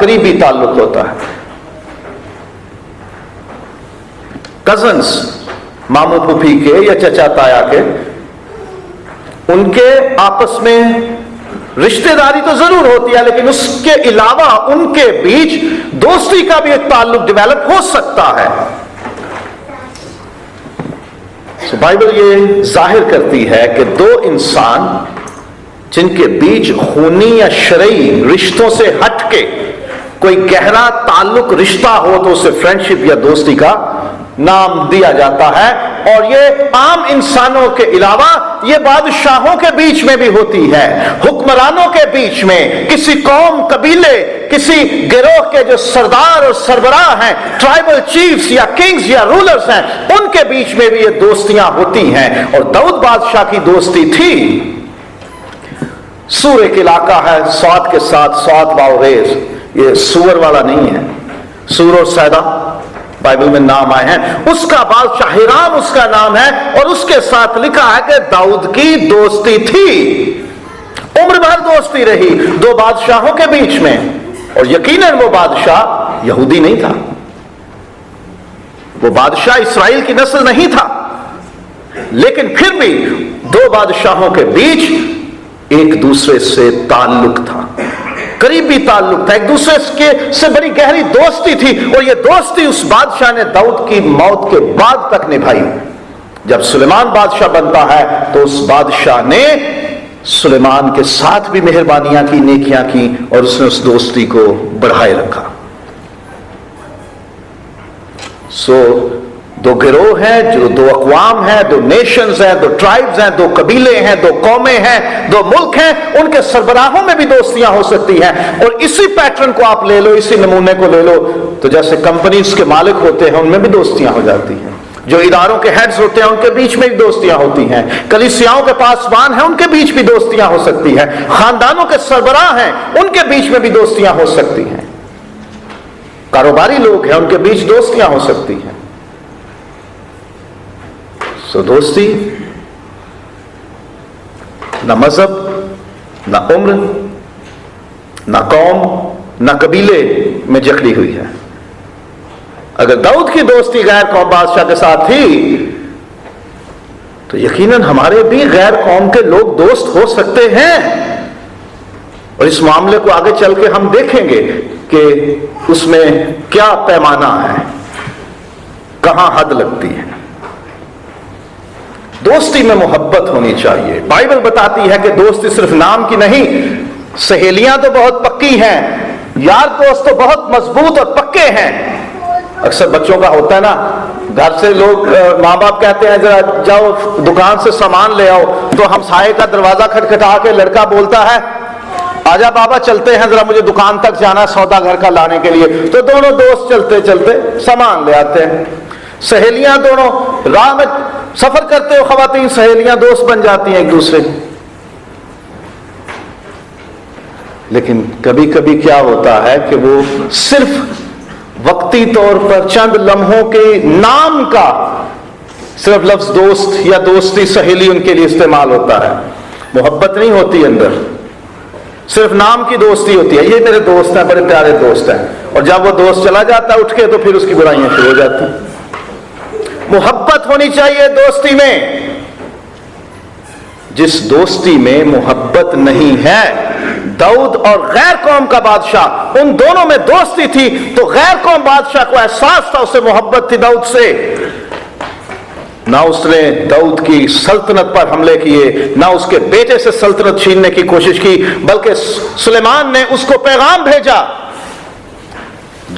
قریبی تعلق ہوتا ہے. کزنس، ماموں پھوپھی کے یا چچا تایا کے، ان کے آپس میں رشتہ داری تو ضرور ہوتی ہے، لیکن اس کے علاوہ ان کے بیچ دوستی کا بھی ایک تعلق ڈیولپ ہو سکتا ہے. بائبل یہ ظاہر کرتی ہے کہ دو انسان جن کے بیچ خونی یا شرعی رشتوں سے ہٹ کے کوئی گہرا تعلق رشتہ ہو تو اسے فرینڈشپ یا دوستی کا نام دیا جاتا ہے. اور یہ عام انسانوں کے علاوہ یہ بادشاہوں کے بیچ میں بھی ہوتی ہے، حکمرانوں کے بیچ میں، کسی قوم، قبیلے، کسی گروہ کے جو سردار اور سربراہ ہیں، ٹرائبل چیفز یا کنگز یا رولرز ہیں، ان کے بیچ میں بھی یہ دوستیاں ہوتی ہیں. اور داؤد بادشاہ کی دوستی تھی. سور ایک علاقہ ہے سوات کے ساتھ، سوات باوریز، یہ سور والا نہیں ہے، سور اور سیدا بائبل میں نام آئے ہیں. اس کا بادشاہ ہرام اس کا نام ہے، اور اس کے ساتھ لکھا ہے کہ داؤد کی دوستی تھی، عمر بھر دوستی رہی دو بادشاہوں کے بیچ میں. اور یقیناً وہ بادشاہ یہودی نہیں تھا، وہ بادشاہ اسرائیل کی نسل نہیں تھا، لیکن پھر بھی دو بادشاہوں کے بیچ ایک دوسرے سے تعلق تھا، قریبی تعلق تھا، ایک دوسرے کے سے بڑی گہری دوستی تھی. اور یہ دوستی اس بادشاہ نے داؤد کی موت کے بعد تک نبھائی. جب سلیمان بادشاہ بنتا ہے تو اس بادشاہ نے سلیمان کے ساتھ بھی مہربانیاں کی، نیکیاں کی، اور اس نے اس دوستی کو بڑھائے رکھا. دو گروہ ہیں، جو دو اقوام ہیں، دو نیشنز ہیں، دو ٹرائبز ہیں، دو قبیلے ہیں، دو قومیں ہیں، دو ملک ہیں، ان کے سربراہوں میں بھی دوستیاں ہو سکتی ہیں. اور اسی پیٹرن کو آپ لے لو، اسی نمونے کو لے لو تو جیسے کمپنیز کے مالک ہوتے ہیں ان میں بھی دوستیاں ہو جاتی ہیں، جو اداروں کے ہیڈز ہوتے ہیں ان کے بیچ میں بھی دوستیاں ہوتی ہیں، کلیسیاؤں کے پاسبان ہیں ان کے بیچ بھی دوستیاں ہو سکتی ہیں، خاندانوں کے سربراہ ہیں ان کے بیچ میں بھی دوستیاں ہو سکتی ہیں، کاروباری لوگ ہیں ان کے بیچ دوستیاں ہو سکتی ہیں. دوستی نہ مذہب، نہ عمر، نہ قوم، نہ قبیلے میں جکڑی ہوئی ہے. اگر داؤد کی دوستی غیر قوم بادشاہ کے ساتھ تھی تو یقیناً ہمارے بھی غیر قوم کے لوگ دوست ہو سکتے ہیں. اور اس معاملے کو آگے چل کے ہم دیکھیں گے کہ اس میں کیا پیمانہ ہے، کہاں حد لگتی ہے. دوستی میں محبت ہونی چاہیے. بائبل بتاتی ہے کہ دوستی صرف نام کی نہیں، سہیلیاں تو بہت پکی ہیں، یار دوست تو بہت مضبوط اور پکے ہیں. اکثر بچوں کا ہوتا ہے نا، گھر سے لوگ ماں باپ کہتے ہیں ذرا جاؤ دکان سے سامان لے آؤ، تو ہمسائے کا دروازہ کھٹکھٹا کے لڑکا بولتا ہے آجا بابا چلتے ہیں، ذرا مجھے دکان تک جانا سودا گھر کا لانے کے لیے. تو دونوں دوست چلتے چلتے سامان لے آتے ہیں. سہیلیاں دونوں راہ میں سفر کرتے ہو، خواتین سہیلیاں دوست بن جاتی ہیں ایک دوسرے. لیکن کبھی کبھی کیا ہوتا ہے کہ وہ صرف وقتی طور پر چند لمحوں کے نام کا صرف لفظ دوست یا دوستی سہیلی ان کے لیے استعمال ہوتا ہے، محبت نہیں ہوتی اندر، صرف نام کی دوستی ہوتی ہے. یہ میرے دوست ہیں، بڑے پیارے دوست ہیں، اور جب وہ دوست چلا جاتا ہے اٹھ کے تو پھر اس کی برائیاں شروع ہو جاتی ہیں. محبت ہونی چاہیے دوستی میں. جس دوستی میں محبت نہیں ہے، داؤد اور غیر قوم کا بادشاہ ان دونوں میں دوستی تھی تو غیر قوم بادشاہ کو احساس تھا، اسے محبت تھی داؤد سے. نہ اس نے داؤد کی سلطنت پر حملے کیے، نہ اس کے بیٹے سے سلطنت چھیننے کی کوشش کی، بلکہ سلیمان نے اس کو پیغام بھیجا،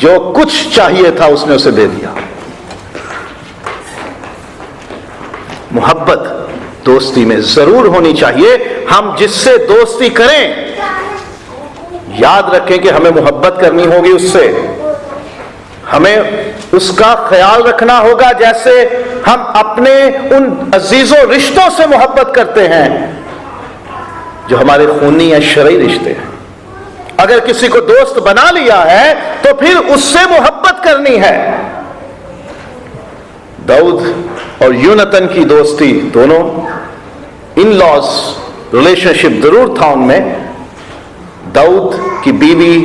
جو کچھ چاہیے تھا اس نے اسے دے دیا. محبت دوستی میں ضرور ہونی چاہیے. ہم جس سے دوستی کریں یاد رکھیں کہ ہمیں محبت کرنی ہوگی اس سے، ہمیں اس کا خیال رکھنا ہوگا جیسے ہم اپنے ان عزیز و رشتوں سے محبت کرتے ہیں جو ہمارے خونی یا شرعی رشتے ہیں. اگر کسی کو دوست بنا لیا ہے تو پھر اس سے محبت کرنی ہے. داؤد اور یونتن کی دوستی دونوں ان لاز ریلیشن شپ ضرور تھا ان میں. داؤد کی بیوی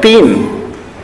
3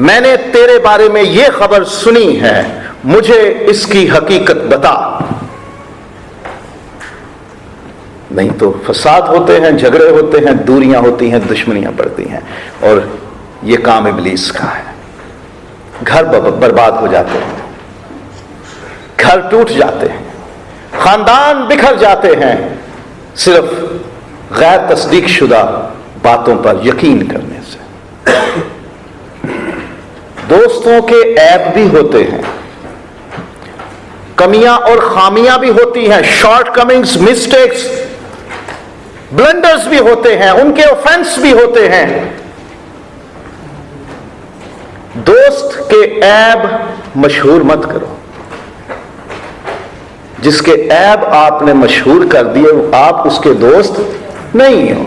میں نے تیرے بارے میں یہ خبر سنی ہے، مجھے اس کی حقیقت بتا۔ نہیں تو فساد ہوتے ہیں، جھگڑے ہوتے ہیں، دوریاں ہوتی ہیں، دشمنیاں بڑھتی ہیں، اور یہ کام ابلیس کا ہے۔ گھر برباد ہو جاتے ہیں، گھر ٹوٹ جاتے ہیں، خاندان بکھر جاتے ہیں، صرف غیر تصدیق شدہ باتوں پر یقین کرنے سے۔ دوستوں کے عیب بھی ہوتے ہیں، کمیاں اور خامیاں بھی ہوتی ہیں، شارٹ کمنگز، مسٹیکس، بلنڈرز بھی ہوتے ہیں، ان کے اوفینس بھی ہوتے ہیں۔ دوست کے عیب مشہور مت کرو۔ جس کے عیب آپ نے مشہور کر دیے آپ اس کے دوست نہیں ہو۔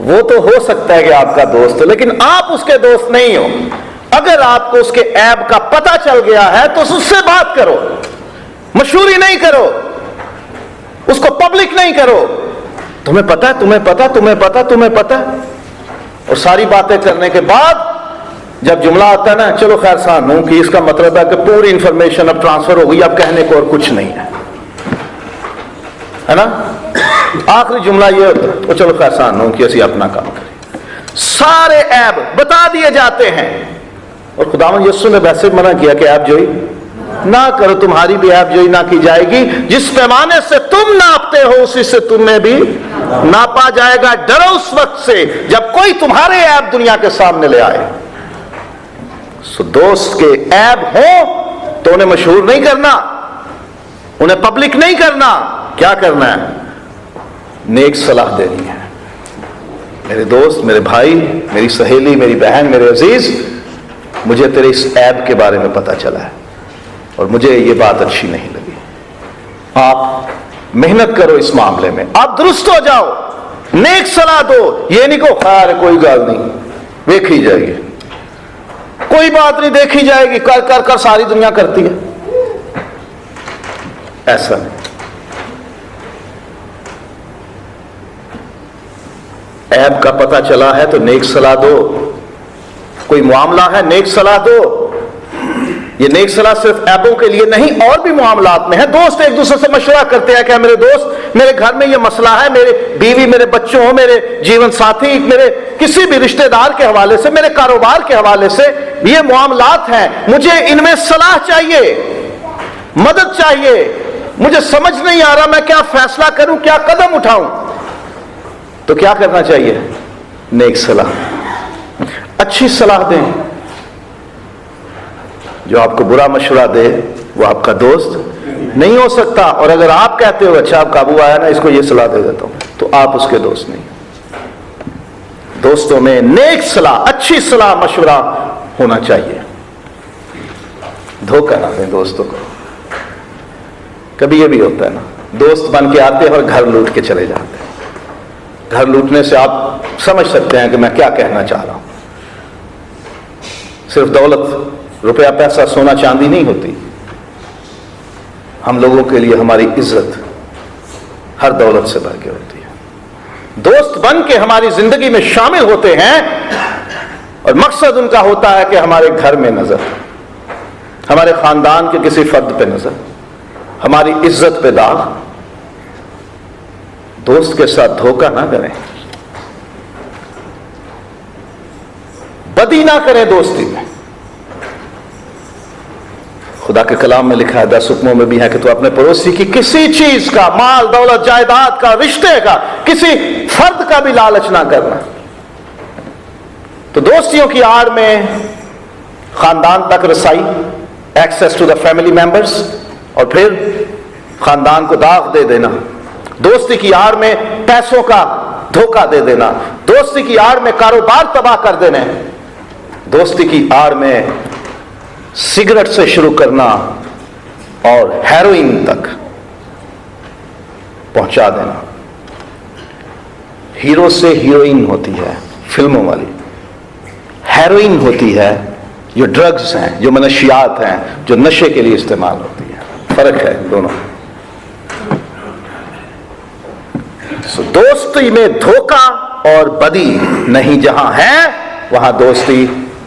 وہ تو ہو سکتا ہے کہ آپ کا دوست ہو، لیکن آپ اس کے دوست نہیں ہو۔ اگر آپ کو اس کے عیب کا پتہ چل گیا ہے تو اس سے بات کرو، مشہوری نہیں کرو، اس کو پبلک نہیں کرو۔ تمہیں پتہ، تمہیں پتہ، تمہیں پتہ، تمہیں پتہ، اور ساری باتیں کرنے کے بعد جب جملہ آتا ہے نا، چلو خیر سان ہوں کہ اس کا مطلب ہے کہ پوری انفارمیشن اب ٹرانسفر ہو گئی، اب کہنے کو اور کچھ نہیں ہے نا۔ آخری جملہ یہ ہوتا ہے، وہ چلو خیر سان ہوں کہ اسی اپنا کام کریں۔ سارے عیب بتا دیے جاتے ہیں، اور خداوند یسوع نے ویسے منع کیا کہ عیب جوئی نہ کرو، تمہاری بھی عیب جوئی نہ کی جائے گی، جس پیمانے سے تم ناپتے ہو اسی سے تمہیں بھی ناپا جائے گا۔ ڈرو اس وقت سے جب کوئی تمہارے عیب دنیا کے سامنے لے آئے۔ سو دوست کے عیب ہوں تو انہیں مشہور نہیں کرنا، انہیں پبلک نہیں کرنا۔ کیا کرنا ہے؟ نیک صلاح دینی ہے۔ میرے دوست، میرے بھائی، میری سہیلی، میری بہن، میرے عزیز، مجھے تیرے اس عیب کے بارے میں پتہ چلا ہے اور مجھے یہ بات اچھی نہیں لگی۔ آپ محنت کرو اس معاملے میں، آپ درست ہو جاؤ، نیک صلاح دو۔ یہ نہیں کہ خیر ہے کوئی گل نہیں، دیکھی جائے گی، کوئی بات نہیں، دیکھی جائے گی، کر کر کر ساری دنیا کرتی ہے۔ ایسا نہیں۔ عیب کا پتہ چلا ہے تو نیک صلاح دو۔ کوئی معاملہ ہے، نیک صلاح دو۔ یہ نیک صلاح صرف عیبوں کے لیے نہیں، اور بھی معاملات میں ہے۔ دوست ایک دوسرے سے مشورہ کرتے ہیں کہ میرے دوست، میرے گھر میں یہ مسئلہ ہے، میرے بیوی، میرے بچوں، میرے جیون ساتھی، میرے کسی بھی رشتہ دار کے حوالے سے، میرے کاروبار کے حوالے سے یہ معاملات ہیں، مجھے ان میں صلاح چاہیے، مدد چاہیے، مجھے سمجھ نہیں آ رہا میں کیا فیصلہ کروں، کیا قدم اٹھاؤں۔ تو کیا کرنا چاہیے؟ نیک صلاح، اچھی صلاح دیں۔ جو آپ کو برا مشورہ دے وہ آپ کا دوست نہیں ہو سکتا، اور اگر آپ کہتے ہو اچھا اب قابو آیا نا، اس کو یہ صلاح دے دیتا ہوں، تو آپ اس کے دوست نہیں۔ دوستوں میں نیک صلاح، اچھی صلاح، مشورہ ہونا چاہیے۔ دھوکہ نہ دیں دوستوں کو۔ کبھی یہ بھی ہوتا ہے نا، دوست بن کے آتے ہیں اور گھر لوٹ کے چلے جاتے ہیں۔ گھر لوٹنے سے آپ سمجھ سکتے ہیں کہ میں کیا کہنا چاہ رہا ہوں۔ صرف دولت، روپیہ، پیسہ، سونا چاندی نہیں ہوتی۔ ہم لوگوں کے لیے ہماری عزت ہر دولت سے بڑھ کے ہوتی ہے۔ دوست بن کے ہماری زندگی میں شامل ہوتے ہیں اور مقصد ان کا ہوتا ہے کہ ہمارے گھر میں نظر، ہمارے خاندان کے کسی فرد پہ نظر، ہماری عزت پہ داغ۔ دوست کے ساتھ دھوکہ نہ کریں، بدی نہ کریں دوستی میں۔ خدا کے کلام میں لکھا ہے، 10 حکموں میں بھی ہے کہ تو اپنے پڑوسی کی کسی چیز کا، مال، دولت، جائیداد کا، رشتے کا، کسی فرد کا بھی لالچ نہ کرنا۔ تو دوستیوں کی آڑ میں خاندان تک رسائی، access to the family members, اور پھر خاندان کو داغ دے دینا۔ دوستی کی آڑ میں پیسوں کا دھوکہ دے دینا، دوستی کی آڑ میں کاروبار تباہ کر دینا، دوستی کی آڑ میں سگریٹ سے شروع کرنا اور ہیروئن تک پہنچا دینا۔ ہیرو سے ہیروئن ہوتی ہے فلموں والی، ہیروئن ہوتی ہے جو ڈرگز ہیں، جو منشیات ہیں، جو نشے کے لیے استعمال ہوتی ہے۔ فرق ہے دونوں۔ دوستی میں دھوکہ اور بدی نہیں، جہاں ہے وہاں دوستی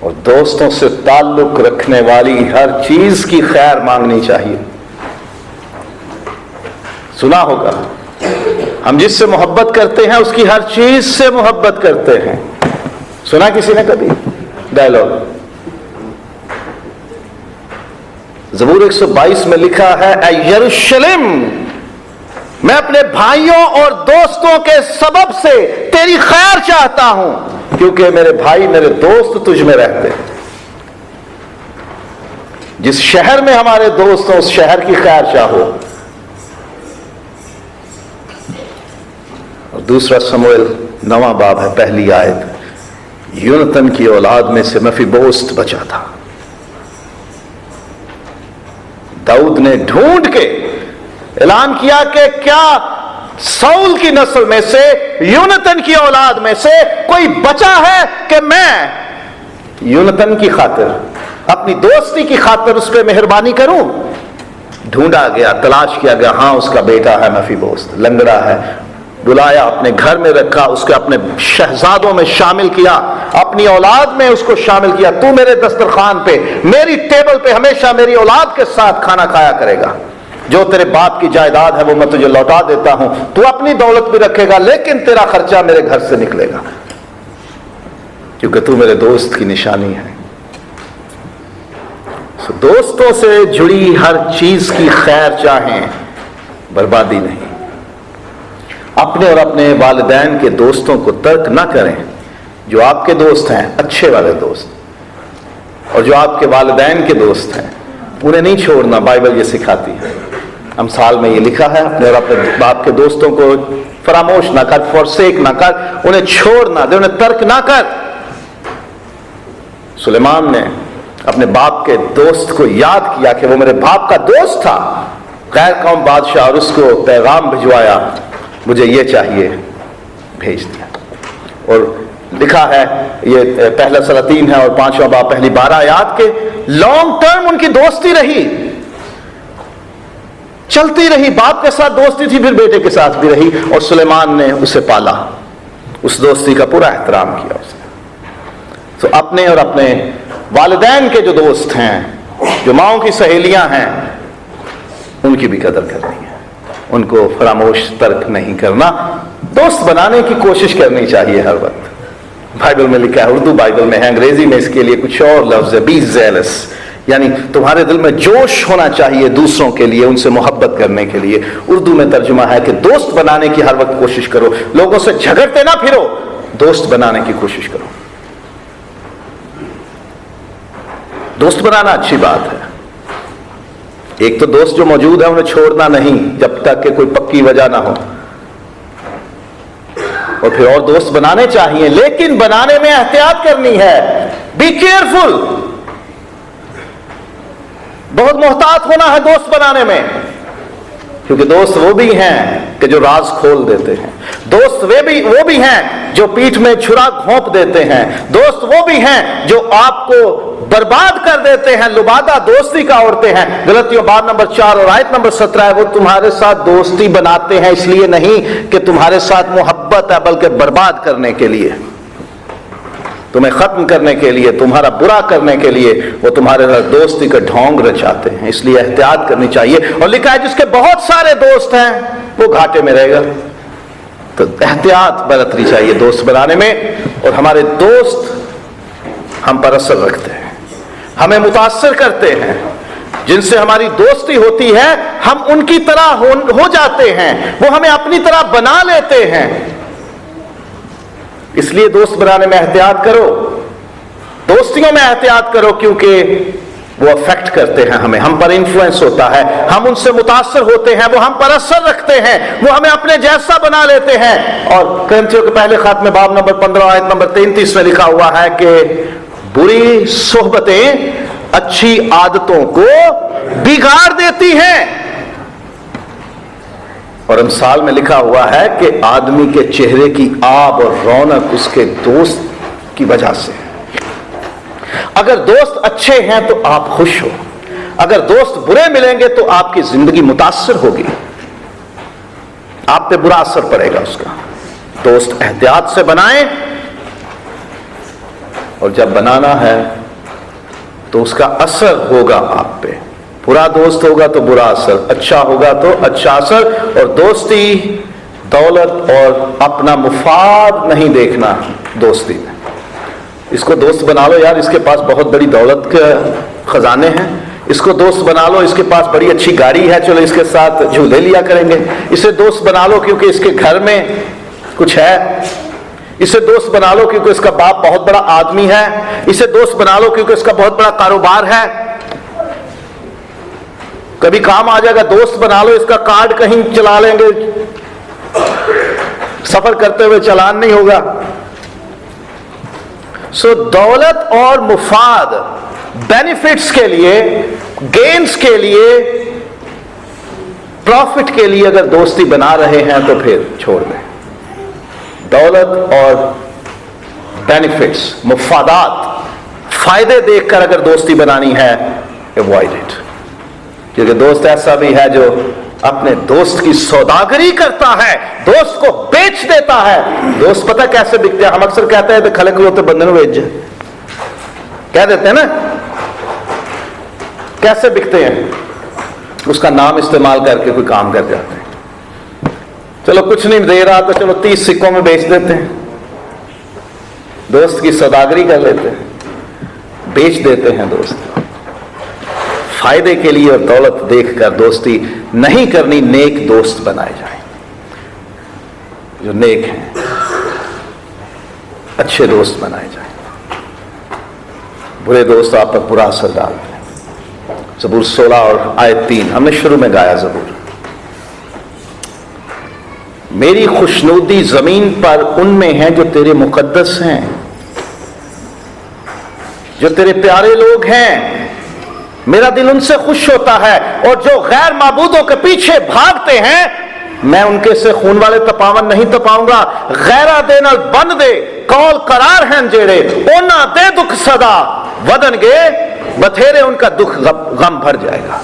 اور دوستوں سے تعلق رکھنے والی ہر چیز کی خیر مانگنی چاہیے۔ سنا ہوگا ہم جس سے محبت کرتے ہیں اس کی ہر چیز سے محبت کرتے ہیں، سنا کسی نے کبھی ڈائلاگ؟ زبور 122 میں لکھا ہے، اے یروشلم میں اپنے بھائیوں اور دوستوں کے سبب سے تیری خیر چاہتا ہوں، کیونکہ میرے بھائی میرے دوست تجھ میں رہتے ہیں۔ جس شہر میں ہمارے دوست ہیں اس شہر کی خیر چاہو۔ اور دوسرا سموئیل 9 باب ہے، پہلی آیت، یونتن کی اولاد میں سے مفیبوست بچا تھا۔ داؤد نے ڈھونڈ کے اعلان کیا کہ کیا ساؤل کی نسل میں سے، یونتن کی اولاد میں سے کوئی بچا ہے کہ میں یونتن کی خاطر، اپنی دوستی کی خاطر اس پہ مہربانی کروں؟ ڈھونڈا گیا، تلاش کیا گیا، ہاں اس کا بیٹا ہے مفیبوست، لنگڑا ہے، بلایا، اپنے گھر میں رکھا، اس کو اپنے شہزادوں میں شامل کیا، اپنی اولاد میں اس کو شامل کیا، تو میرے دسترخوان پہ، میری ٹیبل پہ ہمیشہ میری اولاد کے ساتھ کھانا کھایا کرے گا، جو تیرے باپ کی جائیداد ہے وہ میں تجھے لوٹا دیتا ہوں، تو اپنی دولت بھی رکھے گا لیکن تیرا خرچہ میرے گھر سے نکلے گا، کیونکہ تو میرے دوست کی نشانی ہے۔ دوستوں سے جڑی ہر چیز کی خیر چاہیں، بربادی نہیں۔ اپنے اور اپنے والدین کے دوستوں کو ترک نہ کریں، جو آپ کے دوست ہیں اچھے والے دوست، اور جو آپ کے والدین کے دوست ہیں انہیں نہیں چھوڑنا، بائبل یہ سکھاتی ہے۔ امثال میں یہ لکھا ہے، اپنے اور اپنے باپ کے دوستوں کو فراموش نہ کر، forsake نہ کر، انہیں چھوڑ نہ دے، انہیں ترک نہ کر۔ سلیمان نے اپنے باپ کے دوست کو یاد کیا کہ وہ میرے باپ کا دوست تھا، غیر قوم بادشاہ، اور اس کو پیغام بھجوایا، مجھے یہ چاہیے، بھیج دیا۔ اور لکھا ہے، یہ پہلا سلاطین ہے اور 5واں باب پہلی 12 آیات کے، لانگ ٹرم ان کی دوستی رہی، چلتی رہی، باپ کے ساتھ دوستی تھی، پھر بیٹے کے ساتھ بھی رہی، اور سلیمان نے اسے پالا، اس دوستی کا پورا احترام کیا اس نے۔ تو اپنے اور اپنے والدین کے جو دوست ہیں، جو ماؤں کی سہیلیاں ہیں، ان کی بھی قدر کرنی ہے، ان کو فراموش ترک نہیں کرنا، دوست بنانے کی کوشش کرنی چاہیے ہر وقت۔ بائبل میں لکھا ہے، اردو بائبل میں ہے، انگریزی میں اس کے لیے کچھ اور لفظ ہے، بی زیلس، یعنی تمہارے دل میں جوش ہونا چاہیے دوسروں کے لیے، ان سے محبت کرنے کے لیے۔ اردو میں ترجمہ ہے کہ دوست بنانے کی ہر وقت کوشش کرو، لوگوں سے جھگڑتے نہ پھرو، دوست بنانے کی کوشش کرو۔ دوست بنانا اچھی بات ہے، ایک تو دوست جو موجود ہے انہیں چھوڑنا نہیں جب تک کہ کوئی پکی وجہ نہ ہو، اور پھر اور دوست بنانے چاہیے، لیکن بنانے میں احتیاط کرنی ہے، بی کیئرفل، بہت محتاط ہونا ہے دوست بنانے میں، کیونکہ دوست وہ بھی ہیں کہ جو راز کھول دیتے ہیں، دوست وہ بھی ہیں جو پیٹھ میں چھرا گھونپ دیتے ہیں، دوست وہ بھی ہیں جو آپ کو برباد کر دیتے ہیں، لبادہ دوستی کا عورتیں ہیں۔ غلطیوں باب نمبر 4 اور آیت نمبر 17 ہے، وہ تمہارے ساتھ دوستی بناتے ہیں اس لیے نہیں کہ تمہارے ساتھ محبت ہے، بلکہ برباد کرنے کے لیے، تمہیں ختم کرنے کے لیے، تمہارا برا کرنے کے لیے وہ تمہارے ساتھ دوستی کا ڈھونگ رچاتے ہیں، اس لیے احتیاط کرنی چاہیے۔ اور لکھا ہے جس کے بہت سارے دوست ہیں وہ گھاٹے میں رہے گا، تو احتیاط برتنی چاہیے دوست بنانے میں۔ اور ہمارے دوست ہم پر اثر رکھتے ہیں، ہمیں متاثر کرتے ہیں، جن سے ہماری دوستی ہوتی ہے ہم ان کی طرح ہو جاتے ہیں، وہ ہمیں اپنی طرح بنا لیتے ہیں۔ اس لیے دوست بنانے میں احتیاط کرو، دوستیوں میں احتیاط کرو، کیونکہ وہ افیکٹ کرتے ہیں ہمیں، ہم پر انفلوئنس ہوتا ہے، ہم ان سے متاثر ہوتے ہیں، وہ ہم پر اثر رکھتے ہیں، وہ ہمیں اپنے جیسا بنا لیتے ہیں۔ اور کرنتھیوں کے پہلے خط میں باب نمبر 15 آیت نمبر 33 میں لکھا ہوا ہے کہ بری صحبتیں اچھی عادتوں کو بگاڑ دیتی ہیں، اور امثال میں لکھا ہوا ہے کہ آدمی کے چہرے کی آب اور رونق اس کے دوست کی وجہ سے۔ اگر دوست اچھے ہیں تو آپ خوش ہو، اگر دوست برے ملیں گے تو آپ کی زندگی متاثر ہوگی، آپ پہ برا اثر پڑے گا اس کا۔ دوست احتیاط سے بنائیں، اور جب بنانا ہے تو اس کا اثر ہوگا آپ پہ. برا دوست ہوگا تو برا اثر، اچھا ہوگا تو اچھا اثر. اور دوستی دولت اور اپنا مفاد نہیں دیکھنا دوستی میں. اس کو دوست بنا لو یار، اس کے پاس بہت بڑی دولت کے خزانے ہیں. اس کو دوست بنا لو، اس کے پاس بڑی اچھی گاڑی ہے، چلو اس کے ساتھ جھولے لیا کریں گے. اسے دوست بنا لو کیونکہ اس کے گھر میں کچھ ہے. اسے دوست بنا لو کیونکہ اس کا باپ بہت بڑا آدمی ہے. اسے دوست بنا لو کیونکہ اس کا بہت بڑا کاروبار ہے. کبھی کام آ جائے گا. دوست بنا لو، اس کا کارڈ کہیں چلا لیں گے، سفر کرتے ہوئے چلان نہیں ہوگا. سو دولت اور مفاد، بینیفٹس کے لیے، گینز کے لیے، پروفٹ کے لیے اگر دوستی بنا رہے ہیں تو پھر چھوڑ دیں. دولت اور بینیفٹس، مفادات، فائدے دیکھ کر اگر دوستی بنانی ہے اوائڈ اٹ. کیونکہ دوست ایسا بھی ہے جو اپنے دوست کی سوداگری کرتا ہے، دوست کو بیچ دیتا ہے. دوست پتہ کیسے بکتے ہیں؟ ہم اکثر کہتے ہیں کھلے کھلوتے بندے نوں بیچ کہہ دیتے ہیں نا. کیسے بکتے ہیں؟ اس کا نام استعمال کر کے کوئی کام کر جاتے ہیں. چلو کچھ نہیں دے رہا تو چلو 30 سکوں میں بیچ دیتے ہیں. دوست کی سوداگری کر لیتے ہیں، بیچ دیتے ہیں دوست. فائدے کے لیے اور دولت دیکھ کر دوستی نہیں کرنی. نیک دوست بنائے جائیں جو نیک ہیں، اچھے دوست بنائے جائیں. برے دوست آپ پر برا اثر ڈالتے ہیں. زبور 16 اور آیت 3 ہم نے شروع میں گایا. زبور: میری خوشنودی زمین پر ان میں ہیں جو تیرے مقدس ہیں، جو تیرے پیارے لوگ ہیں. میرا دل ان سے خوش ہوتا ہے. اور جو غیر معبودوں کے پیچھے بھاگتے ہیں، میں ان کے سے خون والے تپاون نہیں تپاؤں گا. غیرہ دے نال بند دے کول قرار ہیں جیڑے، اونا دے دکھ صدا ودن گے بتھیرے. ان کا دکھ غم بھر جائے گا.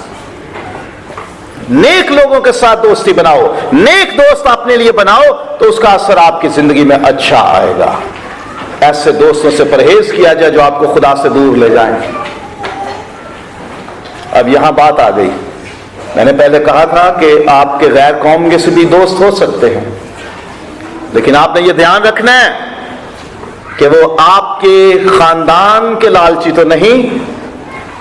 نیک لوگوں کے ساتھ دوستی بناؤ. نیک دوست اپنے لیے بناؤ تو اس کا اثر آپ کی زندگی میں اچھا آئے گا. ایسے دوستوں سے پرہیز کیا جائے جو آپ کو خدا سے دور لے جائیں. اب یہاں بات آ گئی. میں نے پہلے کہا تھا کہ آپ کے غیر قوم کے سے بھی دوست ہو سکتے ہیں، لیکن آپ نے یہ دھیان رکھنا ہے کہ وہ آپ کے خاندان کے لالچی تو نہیں،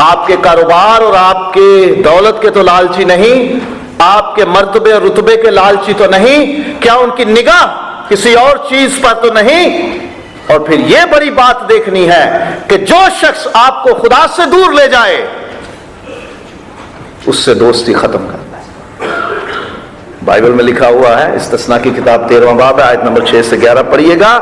آپ کے کاروبار اور آپ کے دولت کے تو لالچی نہیں، آپ کے مرتبے اور رتبے کے لالچی تو نہیں. کیا ان کی نگاہ کسی اور چیز پر تو نہیں؟ اور پھر یہ بڑی بات دیکھنی ہے کہ جو شخص آپ کو خدا سے دور لے جائے اس سے دوستی ختم کرنا ہے. بائبل میں لکھا ہوا ہے، استثنا کی کتاب 13واں باب ہے، آیت نمبر 6 سے 11 پڑھیے گا.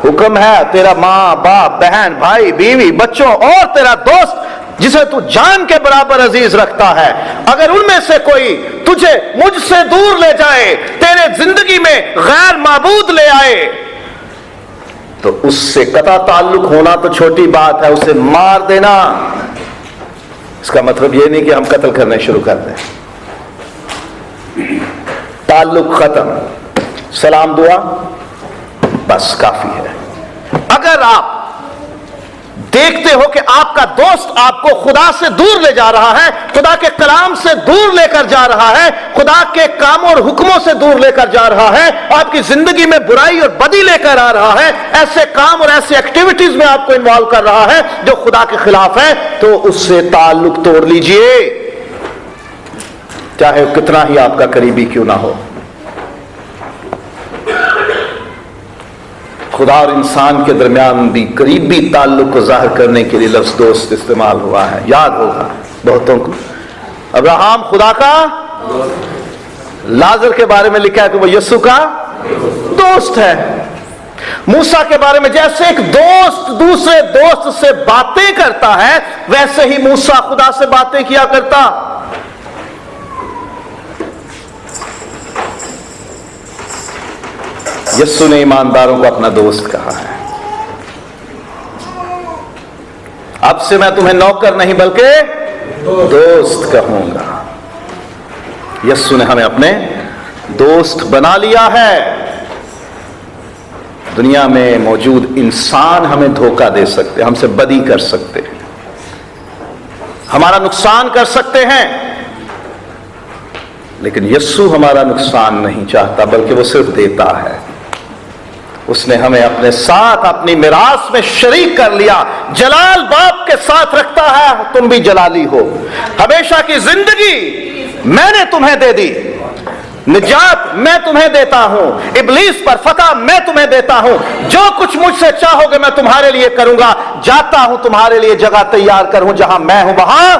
حکم ہے تیرا ماں باپ بہن بھائی بیوی بچوں اور تیرا دوست جسے تو جان کے برابر عزیز رکھتا ہے، اگر ان میں سے کوئی تجھے مجھ سے دور لے جائے، تیرے زندگی میں غیر معبود لے آئے، تو اس سے قطع تعلق ہونا تو چھوٹی بات ہے، اسے مار دینا. اس کا مطلب یہ نہیں کہ ہم قتل کرنے شروع کر دیں. تعلق ختم، سلام دعا بس کافی ہے. اگر آپ دیکھتے ہو کہ آپ کا دوست آپ کو خدا سے دور لے جا رہا ہے، خدا کے کلام سے دور لے کر جا رہا ہے، خدا کے کاموں اور حکموں سے دور لے کر جا رہا ہے، آپ کی زندگی میں برائی اور بدی لے کر آ رہا ہے، ایسے کام اور ایسے ایکٹیویٹیز میں آپ کو انوالو کر رہا ہے جو خدا کے خلاف ہے، تو اس سے تعلق توڑ لیجئے، چاہے کتنا ہی آپ کا قریبی کیوں نہ ہو. خدا اور انسان کے درمیان بھی قریبی تعلق کو ظاہر کرنے کے لیے لفظ دوست استعمال ہوا ہے. یاد ہوگا بہتوں کو، ابراہیم خدا کا، لازر کے بارے میں لکھا ہے کہ وہ یسوع کا دوست ہے. موسیٰ کے بارے میں جیسے ایک دوست دوسرے دوست سے باتیں کرتا ہے، ویسے ہی موسیٰ خدا سے باتیں کیا کرتا. یسوع نے ایمانداروں کو اپنا دوست کہا ہے. اب سے میں تمہیں نوکر نہیں بلکہ دوست کہوں گا. یسوع نے ہمیں اپنے دوست بنا لیا ہے. دنیا میں موجود انسان ہمیں دھوکہ دے سکتے ہیں، ہم سے بدی کر سکتے ہیں، ہمارا نقصان کر سکتے ہیں، لیکن یسوع ہمارا نقصان نہیں چاہتا بلکہ وہ صرف دیتا ہے۔ اس نے ہمیں اپنے ساتھ اپنی میراث میں شریک کر لیا۔ جلال باپ کے ساتھ رکھتا ہے، تم بھی جلالی ہو۔ ہمیشہ کی زندگی میں نے تمہیں دے دی، نجات میں تمہیں دیتا ہوں، ابلیس پر فتح میں تمہیں دیتا ہوں، جو کچھ مجھ سے چاہو گے میں تمہارے لیے کروں گا، جاتا ہوں تمہارے لیے جگہ تیار کروں، جہاں میں ہوں وہاں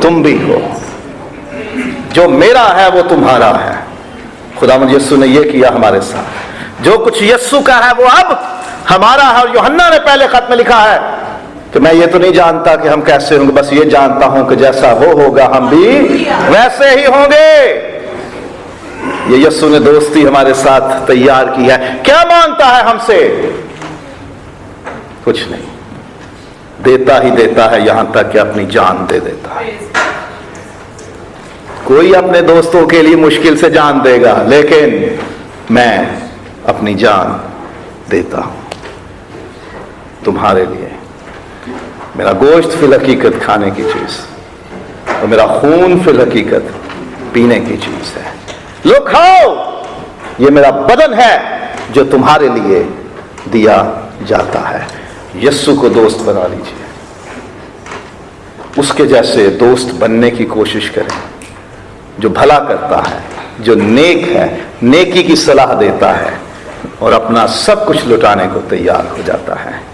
تم بھی ہو۔ جو میرا ہے وہ تمہارا ہے۔ خداوند یسوع نے یہ کیا ہمارے ساتھ، جو کچھ یسوع کا ہے وہ اب ہمارا ہے۔ اور یوحنا نے پہلے خط میں لکھا ہے کہ میں یہ تو نہیں جانتا کہ ہم کیسے ہوں گے، بس یہ جانتا ہوں کہ جیسا وہ ہوگا ہم بھی ویسے ہی ہوں گے۔ یہ یسوع نے دوستی ہمارے ساتھ تیار کی ہے۔ کیا مانگتا ہے ہم سے؟ کچھ نہیں، دیتا ہی دیتا ہے، یہاں تک کہ اپنی جان دے دیتا ہے۔ کوئی اپنے دوستوں کے لیے مشکل سے جان دے گا، لیکن میں اپنی جان دیتا ہوں تمہارے لیے۔ میرا گوشت فی الحقیقت کھانے کی چیز اور میرا خون فی الحقیقت پینے کی چیز ہے۔ لو کھاؤ، یہ میرا بدن ہے جو تمہارے لیے دیا جاتا ہے۔ یسوع کو دوست بنا لیجیے، اس کے جیسے دوست بننے کی کوشش کریں، جو بھلا کرتا ہے، جو نیک ہے، نیکی کی صلاح دیتا ہے اور اپنا سب کچھ لٹانے کو تیار ہو جاتا ہے۔